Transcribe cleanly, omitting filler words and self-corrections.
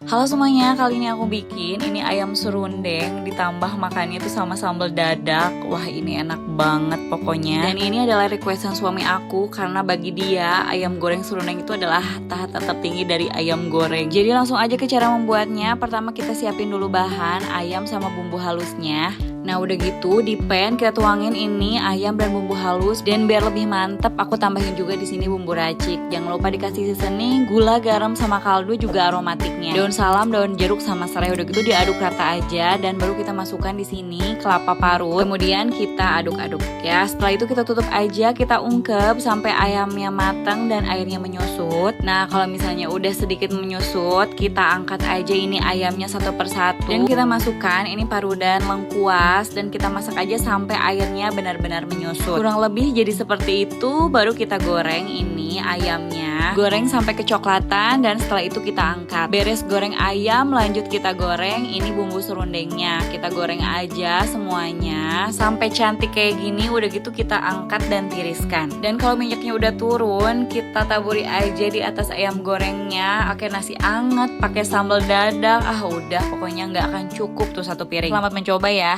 Halo semuanya, kali ini aku bikin ini ayam serundeng ditambah makannya itu sama sambal dadak. Wah, ini enak banget pokoknya. Dan ini adalah requestan suami aku karena bagi dia ayam goreng serundeng itu adalah tahap tertinggi dari ayam goreng. Jadi langsung aja ke cara membuatnya. Pertama kita siapin dulu bahan ayam sama bumbu halusnya. Nah udah gitu di pan kita tuangin ini ayam dan bumbu halus, dan biar lebih mantep aku tambahin juga di sini bumbu racik. Jangan lupa dikasih seasoning, gula, garam sama kaldu juga aromatiknya. Daun salam, daun jeruk sama serai. Udah gitu diaduk rata aja dan baru kita masukkan di sini kelapa parut. Kemudian kita aduk-aduk ya. Setelah itu kita tutup aja, kita ungkep sampai ayamnya matang dan airnya menyusut. Nah kalau misalnya udah sedikit menyusut, kita angkat aja ini ayamnya satu persatu dan kita masukkan ini parudan lengkuas dan kita masak aja sampai airnya benar-benar menyusut. Kurang lebih jadi seperti itu, baru kita goreng ini ayamnya. Goreng sampai kecoklatan dan setelah itu kita angkat. Beres goreng ayam, lanjut kita goreng ini bumbu serundengnya. Kita goreng aja semuanya sampai cantik kayak gini. Udah gitu kita angkat dan tiriskan. Dan kalau minyaknya udah turun, kita taburi aja di atas ayam gorengnya. Pakai nasi anget, pakai sambal dadak. Ah udah, pokoknya nggak akan cukup tuh satu piring. Selamat mencoba ya.